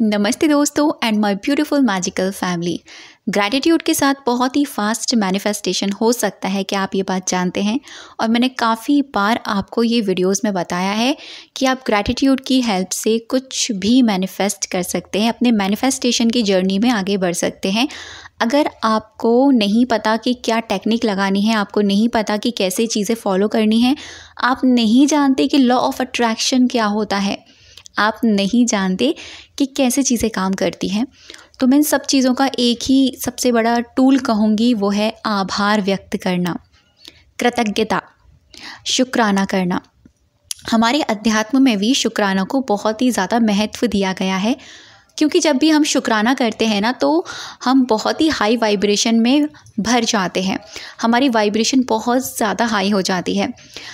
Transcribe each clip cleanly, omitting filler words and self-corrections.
नमस्ते दोस्तों and my beautiful magical family. Gratitude के साथ बहुत ही फास्ट मैनिफेस्टेशन हो सकता है कि आप ये बात जानते हैं, और मैंने काफ़ी बार आपको ये वीडियोस में बताया है कि आप ग्रैटिट्यूड की हेल्प से कुछ भी मैनिफेस्ट कर सकते हैं, अपने मैनिफेस्टेशन की जर्नी में आगे बढ़ सकते हैं। अगर आपको नहीं पता कि क्या टेक्निक लगानी है, आपको नहीं पता कि कैसे चीज़ें फॉलो करनी है, आप नहीं जानते कि लॉ ऑफ अट्रैक्शन क्या होता है, आप नहीं जानते कि कैसे चीज़ें काम करती हैं, तो मैं इन सब चीज़ों का एक ही सबसे बड़ा टूल कहूँगी, वो है आभार व्यक्त करना, कृतज्ञता, शुक्राना करना। हमारे अध्यात्म में भी शुक्राना को बहुत ही ज़्यादा महत्व दिया गया है, क्योंकि जब भी हम शुक्राना करते हैं ना, तो हम बहुत ही हाई वाइब्रेशन में भर जाते हैं, हमारी वाइब्रेशन बहुत ज़्यादा हाई हो जाती है।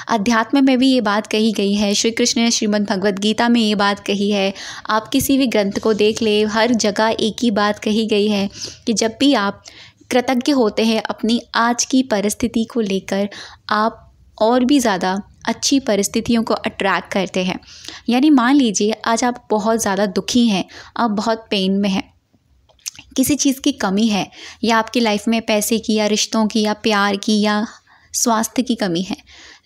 अध्यात्म में भी ये बात कही गई है, श्री कृष्ण ने श्रीमद् भगवद गीता में ये बात कही है, आप किसी भी ग्रंथ को देख ले, हर जगह एक ही बात कही गई है कि जब भी आप कृतज्ञ होते हैं अपनी आज की परिस्थिति को लेकर, आप और भी ज़्यादा अच्छी परिस्थितियों को अट्रैक्ट करते हैं। यानी मान लीजिए आज आप बहुत ज़्यादा दुखी हैं, आप बहुत पेन में हैं, किसी चीज़ की कमी है, या आपकी लाइफ में पैसे की या रिश्तों की या प्यार की या स्वास्थ्य की कमी है,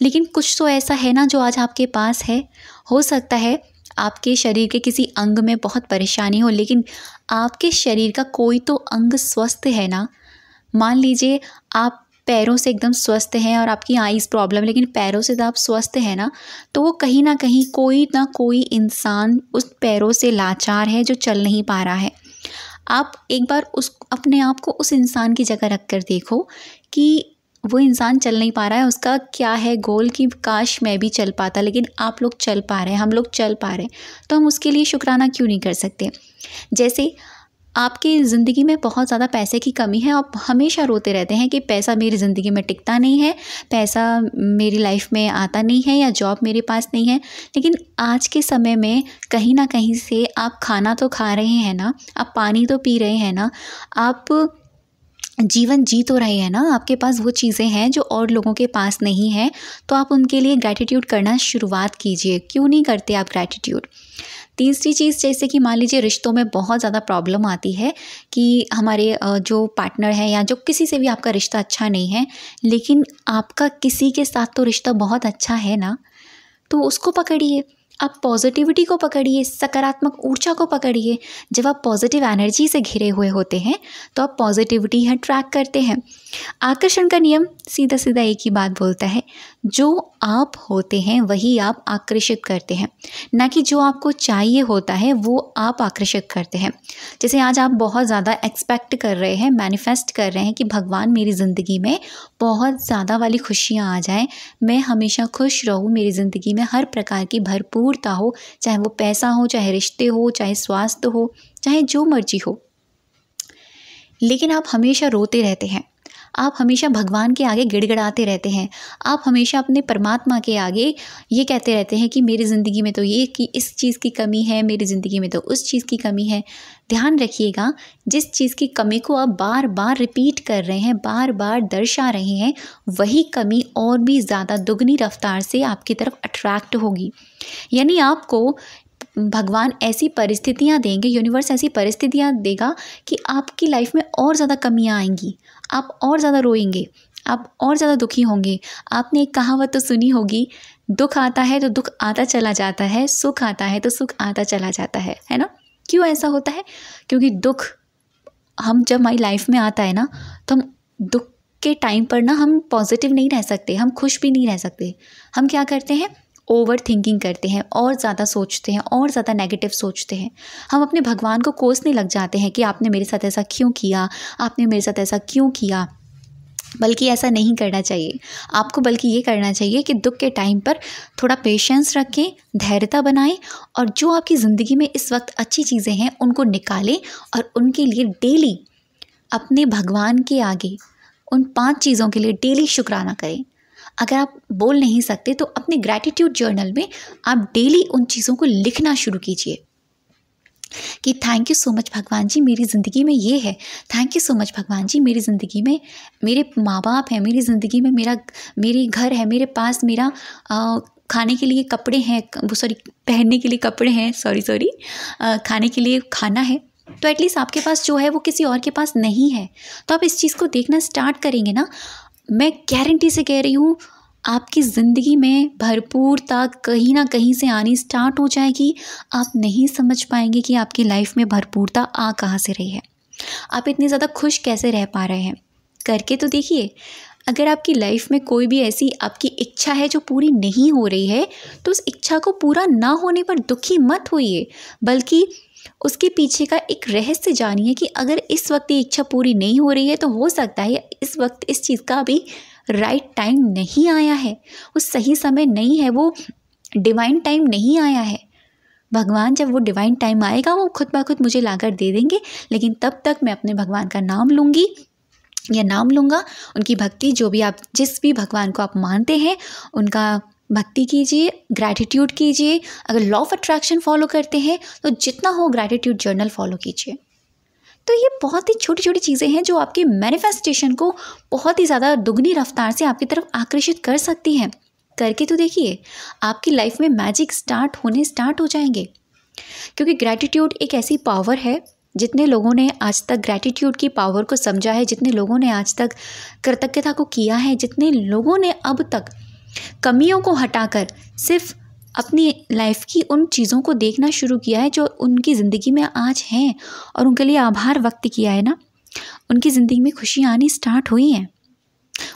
लेकिन कुछ तो ऐसा है ना जो आज आपके पास है। हो सकता है आपके शरीर के किसी अंग में बहुत परेशानी हो, लेकिन आपके शरीर का कोई तो अंग स्वस्थ है ना। मान लीजिए आप पैरों से एकदम स्वस्थ हैं और आपकी आईज़ प्रॉब्लम, लेकिन पैरों से तो आप स्वस्थ हैं ना, तो वो कहीं ना कहीं कोई ना कोई इंसान उस पैरों से लाचार है जो चल नहीं पा रहा है। आप एक बार अपने आप को उस इंसान की जगह रख कर देखो कि वो इंसान चल नहीं पा रहा है, उसका क्या है गोल कि काश मैं भी चल पाता, लेकिन आप लोग चल पा रहे हैं, हम लोग चल पा रहे हैं, तो हम उसके लिए शुक्राना क्यों नहीं कर सकते। जैसे आपकी ज़िंदगी में बहुत ज़्यादा पैसे की कमी है, आप हमेशा रोते रहते हैं कि पैसा मेरी ज़िंदगी में टिकता नहीं है, पैसा मेरी लाइफ में आता नहीं है, या जॉब मेरे पास नहीं है, लेकिन आज के समय में कहीं ना कहीं से आप खाना तो खा रहे हैं ना, आप पानी तो पी रहे हैं ना, आप जीवन जी तो रहे हैं ना, आपके पास वो चीज़ें हैं जो और लोगों के पास नहीं है, तो आप उनके लिए ग्रैटिट्यूड करना शुरुआत कीजिए। क्यों नहीं करते आप ग्रैटिट्यूड। तीसरी चीज़, जैसे कि मान लीजिए रिश्तों में बहुत ज़्यादा प्रॉब्लम आती है कि हमारे जो पार्टनर है या जो किसी से भी आपका रिश्ता अच्छा नहीं है, लेकिन आपका किसी के साथ तो रिश्ता बहुत अच्छा है ना, तो उसको पकड़िए, आप पॉजिटिविटी को पकड़िए, सकारात्मक ऊर्जा को पकड़िए। जब आप पॉजिटिव एनर्जी से घिरे हुए होते हैं तो आप पॉजिटिविटी अट्रैक्ट करते हैं। आकर्षण का नियम सीधा सीधा एक ही बात बोलता है, जो आप होते हैं वही आप आकर्षित करते हैं, ना कि जो आपको चाहिए होता है वो आप आकर्षित करते हैं। जैसे आज आप बहुत ज़्यादा एक्सपेक्ट कर रहे हैं, मैनिफेस्ट कर रहे हैं कि भगवान मेरी ज़िंदगी में बहुत ज़्यादा वाली खुशियाँ आ जाएं, मैं हमेशा खुश रहूँ, मेरी ज़िंदगी में हर प्रकार की भरपूरता हो, चाहे वो पैसा हो, चाहे रिश्ते हो, चाहे स्वास्थ्य हो, चाहे जो मर्जी हो, लेकिन आप हमेशा रोते रहते हैं, आप हमेशा भगवान के आगे गिड़गिड़ाते रहते हैं, आप हमेशा अपने परमात्मा के आगे ये कहते रहते हैं कि मेरी ज़िंदगी में तो ये कि इस चीज़ की कमी है, मेरी ज़िंदगी में तो उस चीज़ की कमी है। ध्यान रखिएगा, जिस चीज़ की कमी को आप बार बार रिपीट कर रहे हैं, बार बार दर्शा रहे हैं, वही कमी और भी ज़्यादा दुगनी रफ्तार से आपकी तरफ अट्रैक्ट होगी। यानी आपको भगवान ऐसी परिस्थितियाँ देंगे, यूनिवर्स ऐसी परिस्थितियाँ देगा कि आपकी लाइफ में और ज़्यादा कमियाँ आएंगी, आप और ज़्यादा रोएंगे, आप और ज़्यादा दुखी होंगे। आपने एक कहावत तो सुनी होगी, दुख आता है तो दुख आता चला जाता है, सुख आता है तो सुख आता चला जाता है ना। क्यों ऐसा होता है? क्योंकि दुख हम जब हमारी लाइफ में आता है ना, तो हम दुख के टाइम पर ना हम पॉजिटिव नहीं रह सकते, हम खुश भी नहीं रह सकते। हम क्या करते हैं? ओवर थिंकिंग करते हैं, और ज़्यादा सोचते हैं, और ज़्यादा नेगेटिव सोचते हैं। हम अपने भगवान को कोसने लग जाते हैं कि आपने मेरे साथ ऐसा क्यों किया, आपने मेरे साथ ऐसा क्यों किया। बल्कि ऐसा नहीं करना चाहिए आपको, बल्कि ये करना चाहिए कि दुख के टाइम पर थोड़ा पेशेंस रखें, धैर्यता बनाएं, और जो आपकी ज़िंदगी में इस वक्त अच्छी चीज़ें हैं उनको निकालें, और उनके लिए डेली अपने भगवान के आगे उन 5 चीज़ों के लिए डेली शुक्राना करें। अगर आप बोल नहीं सकते तो अपने ग्रैटिट्यूड जर्नल में आप डेली उन चीज़ों को लिखना शुरू कीजिए कि थैंक यू सो मच भगवान जी, मेरी ज़िंदगी में ये है, थैंक यू सो मच भगवान जी, मेरी ज़िंदगी में मेरे माँ बाप हैं, मेरी ज़िंदगी में मेरी घर है, मेरे पास मेरा खाने के लिए कपड़े हैं, पहनने के लिए कपड़े हैं, खाने के लिए खाना है, तो एटलीस्ट आपके पास जो है वो किसी और के पास नहीं है। तो आप इस चीज़ को देखना स्टार्ट करेंगे ना, मैं गारंटी से कह रही हूँ आपकी ज़िंदगी में भरपूरता कहीं ना कहीं से आनी स्टार्ट हो जाएगी। आप नहीं समझ पाएंगे कि आपकी लाइफ में भरपूरता आ कहाँ से रही है, आप इतने ज़्यादा खुश कैसे रह पा रहे हैं। करके तो देखिए, अगर आपकी लाइफ में कोई भी ऐसी आपकी इच्छा है जो पूरी नहीं हो रही है, तो उस इच्छा को पूरा ना होने पर दुखी मत होइए, बल्कि उसके पीछे का एक रहस्य जानिए कि अगर इस वक्त ये इच्छा पूरी नहीं हो रही है तो हो सकता है इस वक्त इस चीज़ का अभी राइट टाइम नहीं आया है, वो सही समय नहीं है, वो डिवाइन टाइम नहीं आया है। भगवान जब वो डिवाइन टाइम आएगा वो खुद ब खुद मुझे लाकर दे देंगे, लेकिन तब तक मैं अपने भगवान का नाम लूँगी या नाम लूँगा। उनकी भक्ति, जो भी आप जिस भी भगवान को आप मानते हैं उनका भक्ति कीजिए, ग्रैटिट्यूड कीजिए। अगर लॉ ऑफ अट्रैक्शन फॉलो करते हैं तो जितना हो ग्रैटिट्यूड जर्नल फॉलो कीजिए। तो ये बहुत ही छोटी छोटी चीज़ें हैं जो आपके मैनिफेस्टेशन को बहुत ही ज़्यादा दुगनी रफ्तार से आपकी तरफ आकर्षित कर सकती हैं। करके तो देखिए, आपकी लाइफ में मैजिक स्टार्ट हो जाएंगे, क्योंकि ग्रैटिट्यूड एक ऐसी पावर है, जितने लोगों ने आज तक ग्रैटिट्यूड की पावर को समझा है, जितने लोगों ने आज तक कृतज्ञता को किया है, जितने लोगों ने अब तक कमियों को हटाकर सिर्फ अपनी लाइफ की उन चीज़ों को देखना शुरू किया है जो उनकी ज़िंदगी में आज हैं और उनके लिए आभार व्यक्त किया है ना, उनकी ज़िंदगी में खुशियाँ आनी स्टार्ट हुई हैं।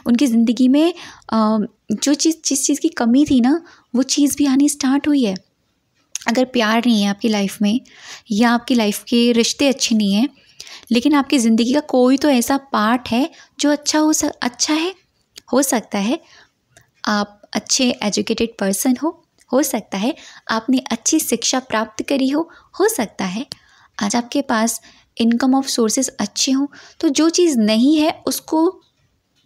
उनकी ज़िंदगी में जिस चीज़ की कमी थी ना, वो चीज़ भी आनी स्टार्ट हुई है। अगर प्यार नहीं है आपकी लाइफ में, या आपकी लाइफ के रिश्ते अच्छे नहीं हैं, लेकिन आपकी ज़िंदगी का कोई तो ऐसा पार्ट है जो अच्छा है, हो सकता है आप अच्छे एजुकेटेड पर्सन हो सकता है आपने अच्छी शिक्षा प्राप्त करी हो सकता है आज आपके पास इनकम ऑफ सोर्सेज अच्छे हों। तो जो चीज़ नहीं है उसको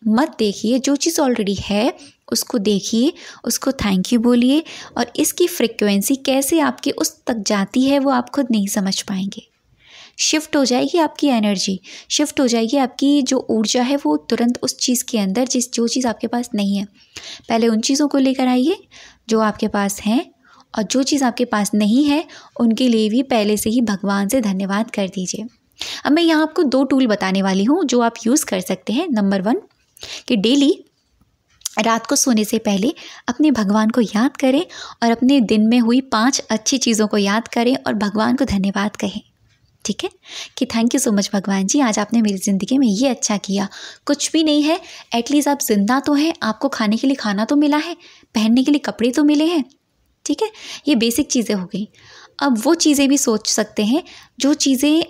मत देखिए, जो चीज़ ऑलरेडी है उसको देखिए, उसको थैंक यू बोलिए, और इसकी फ्रिक्वेंसी कैसे आपकी उस तक जाती है वो आप खुद नहीं समझ पाएंगे। शिफ्ट हो जाएगी आपकी एनर्जी, शिफ्ट हो जाएगी आपकी जो ऊर्जा है वो तुरंत उस चीज़ के अंदर जो चीज़ आपके पास नहीं है। पहले उन चीज़ों को लेकर आइए जो आपके पास हैं, और जो चीज़ आपके पास नहीं है उनके लिए भी पहले से ही भगवान से धन्यवाद कर दीजिए। अब मैं यहाँ आपको 2 टूल बताने वाली हूँ जो आप यूज़ कर सकते हैं। नंबर 1 कि डेली रात को सोने से पहले अपने भगवान को याद करें और अपने दिन में हुई 5 अच्छी चीज़ों को याद करें और भगवान को धन्यवाद कहें। ठीक है, कि थैंक यू सो मच भगवान जी, आज आपने मेरी ज़िंदगी में ये अच्छा किया। कुछ भी नहीं है, एटलीस्ट आप जिंदा तो हैं, आपको खाने के लिए खाना तो मिला है, पहनने के लिए कपड़े तो मिले हैं। ठीक है, ये बेसिक चीज़ें हो गई। अब वो चीज़ें भी सोच सकते हैं जो चीज़ें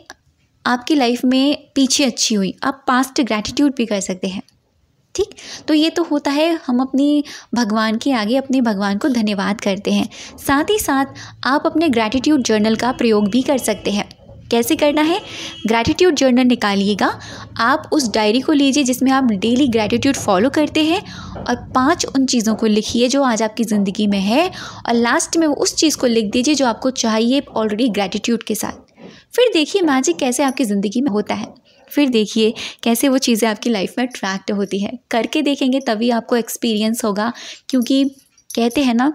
आपकी लाइफ में पीछे अच्छी हुई, आप पास्ट ग्रैटिट्यूड भी कर सकते हैं। ठीक, तो ये तो होता है हम अपनी भगवान के आगे अपने भगवान को धन्यवाद करते हैं। साथ ही साथ आप अपने ग्रैटिट्यूड जर्नल का प्रयोग भी कर सकते हैं। कैसे करना है? ग्रैटिट्यूड जर्नल निकालिएगा, आप उस डायरी को लीजिए जिसमें आप डेली ग्रैटिट्यूड फॉलो करते हैं, और 5 उन चीज़ों को लिखिए जो आज आपकी ज़िंदगी में है, और लास्ट में उस चीज़ को लिख दीजिए जो आपको चाहिए ऑलरेडी ग्रैटिट्यूड के साथ। फिर देखिए मैजिक कैसे आपकी ज़िंदगी में होता है, फिर देखिए कैसे वो चीज़ें आपकी लाइफ में अट्रैक्ट होती है। करके देखेंगे तभी आपको एक्सपीरियंस होगा, क्योंकि कहते हैं ना,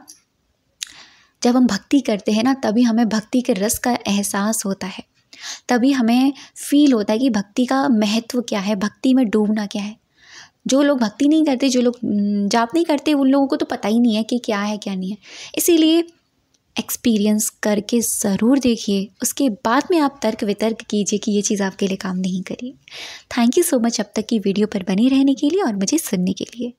जब हम भक्ति करते हैं ना तभी हमें भक्ति के रस का एहसास होता है, तभी हमें फील होता है कि भक्ति का महत्व क्या है, भक्ति में डूबना क्या है। जो लोग भक्ति नहीं करते, जो लोग जाप नहीं करते, उन लोगों को तो पता ही नहीं है कि क्या है क्या नहीं है। इसीलिए एक्सपीरियंस करके ज़रूर देखिए, उसके बाद में आप तर्क वितर्क कीजिए कि ये चीज़ आपके लिए काम नहीं करी। थैंक यू सो मच अब तक की वीडियो पर बने रहने के लिए और मुझे सुनने के लिए।